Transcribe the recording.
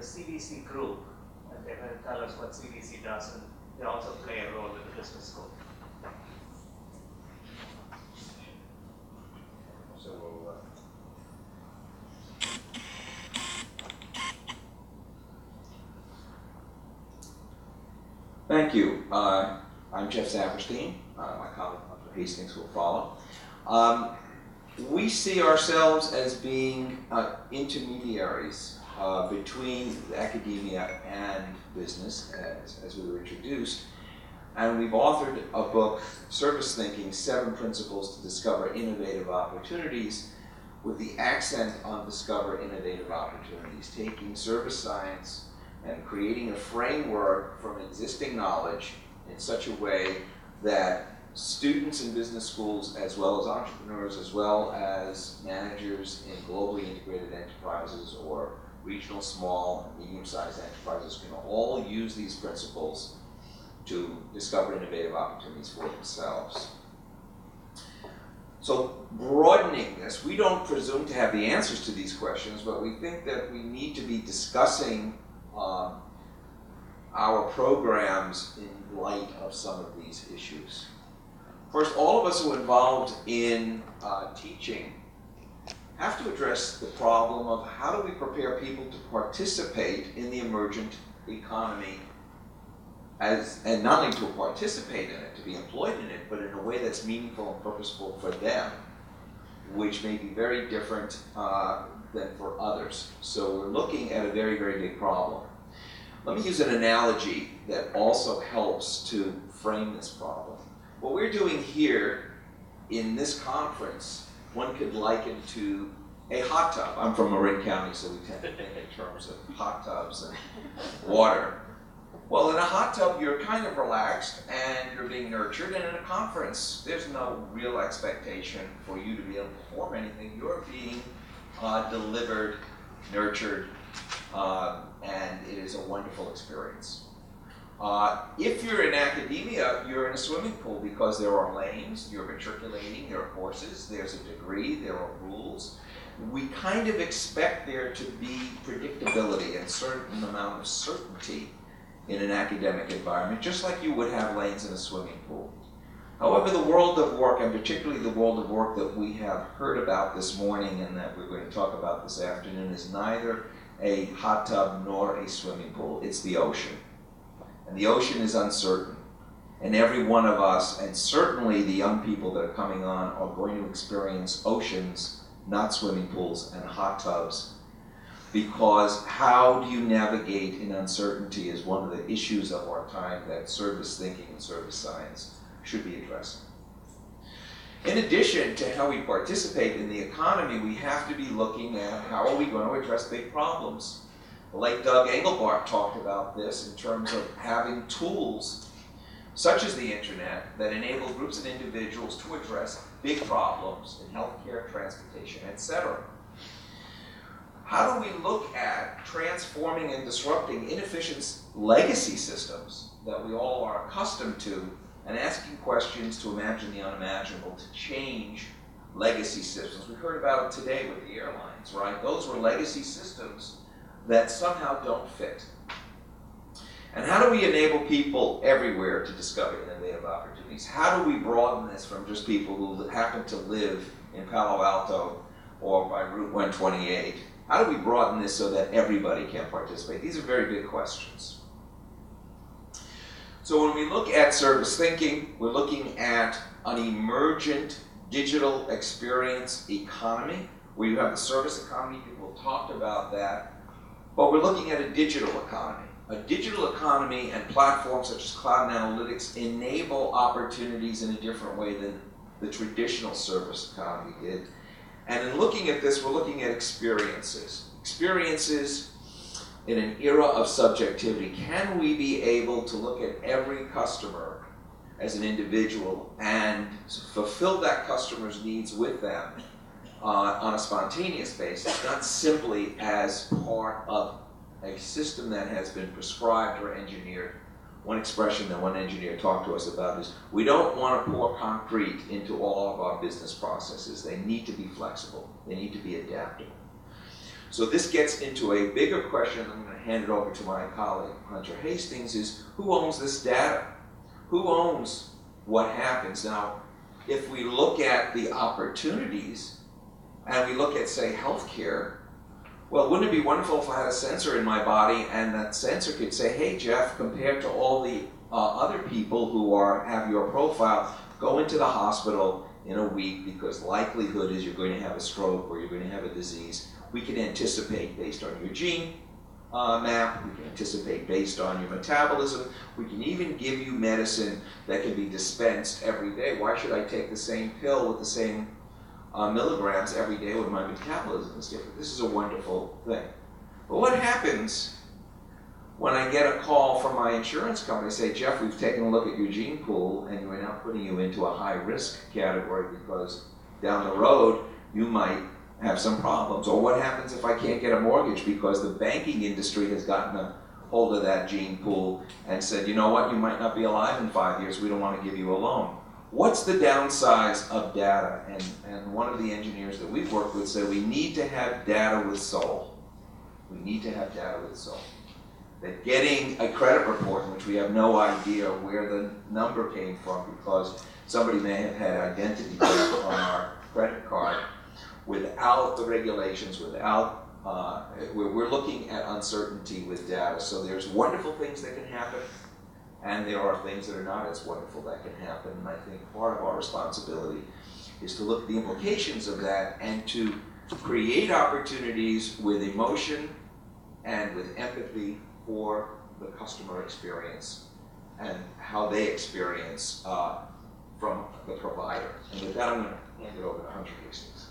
the CVC group, and they're going to tell us what CVC does, and they also play a role in the business school. So we'll, Thank you. I'm Jeff Saperstein. My colleague Dr. Hastings will follow. We see ourselves as being intermediaries between academia and business, as we were introduced. And we've authored a book, Service Thinking, 7 Principles to Discover Innovative Opportunities, with the accent on discover innovative opportunities, taking service science and creating a framework from existing knowledge in such a way that students in business schools, as well as entrepreneurs, as well as managers in globally integrated enterprises or regional small and medium-sized enterprises, can all use these principles to discover innovative opportunities for themselves. So broadening this, we don't presume to have the answers to these questions, but we think that we need to be discussing our programs in light of some of these issues. First, all of us who are involved in teaching have to address the problem of how do we prepare people to participate in the emergent economy, and not only to participate in it, to be employed in it, but in a way that's meaningful and purposeful for them, which may be very different than for others. So we're looking at a very, very big problem. Let me use an analogy that also helps to frame this problem. What we're doing here in this conference, one could liken to a hot tub. I'm from Marin County, so we tend to think in terms of hot tubs and water. Well, in a hot tub, you're kind of relaxed and you're being nurtured, and in a conference, there's no real expectation for you to be able to perform anything. You're being delivered, nurtured, and it is a wonderful experience. If you're in academia, you're in a swimming pool because there are lanes, you're matriculating, there are courses, there's a degree, there are rules. We kind of expect there to be predictability and a certain amount of certainty in an academic environment, just like you would have lanes in a swimming pool. However, the world of work, and particularly the world of work that we have heard about this morning and that we're going to talk about this afternoon, is neither a hot tub nor a swimming pool. It's the ocean. And the ocean is uncertain. And every one of us, and certainly the young people that are coming on, are going to experience oceans, not swimming pools and hot tubs. Because how do you navigate in uncertainty is one of the issues of our time that service thinking and service science should be addressing. In addition to how we participate in the economy, we have to be looking at how are we going to address big problems. The late Doug Engelbart talked about this in terms of having tools such as the internet that enable groups of individuals to address big problems in healthcare, transportation, etc. How do we look at transforming and disrupting inefficient legacy systems that we all are accustomed to, and asking questions to imagine the unimaginable, to change legacy systems? We heard about it today with the airlines, right? Those were legacy systems that somehow don't fit. And how do we enable people everywhere to discover innovative opportunities? How do we broaden this from just people who happen to live in Palo Alto or by Route 128? How do we broaden this so that everybody can participate? These are very big questions. So when we look at service thinking, we're looking at an emergent digital experience economy, where you have the service economy. People have talked about that. But we're looking at a digital economy. A digital economy and platforms such as cloud and analytics enable opportunities in a different way than the traditional service economy did. And in looking at this, we're looking at experiences. Experiences in an era of subjectivity. Can we be able to look at every customer as an individual and fulfill that customer's needs with them on a spontaneous basis, not simply as part of a system that has been prescribed or engineered? One expression that one engineer talked to us about is, we don't want to pour concrete into all of our business processes. They need to be flexible. They need to be adaptable. So this gets into a bigger question. I'm going to hand it over to my colleague, Hunter Hastings, is who owns this data? Who owns what happens? Now, if we look at the opportunities, and we look at, say, healthcare, well, wouldn't it be wonderful if I had a sensor in my body and that sensor could say, hey, Jeff, compared to all the other people who have your profile, go into the hospital in a week because likelihood is you're going to have a stroke or you're going to have a disease. We can anticipate based on your gene map, we can anticipate based on your metabolism, we can even give you medicine that can be dispensed every day. Why should I take the same pill with the same milligrams every day when my metabolism is different? This is a wonderful thing. But what happens when I get a call from my insurance company, say, Jeff, we've taken a look at your gene pool and we're now putting you into a high risk category because down the road you might have some problems? Or what happens if I can't get a mortgage because the banking industry has gotten a hold of that gene pool and said, you know what, you might not be alive in 5 years, we don't want to give you a loan. What's the downsides of data? And one of the engineers that we've worked with said we need to have data with soul. We need to have data with soul. That getting a credit report in which we have no idea where the number came from because somebody may have had identity theft on our credit card without the regulations, without, we're looking at uncertainty with data. So there's wonderful things that can happen, and there are things that are not as wonderful that can happen. And I think part of our responsibility is to look at the implications of that and to create opportunities with emotion and with empathy for the customer experience and how they experience from the provider. And with that, I'm going to hand it over to Hunter Hastings.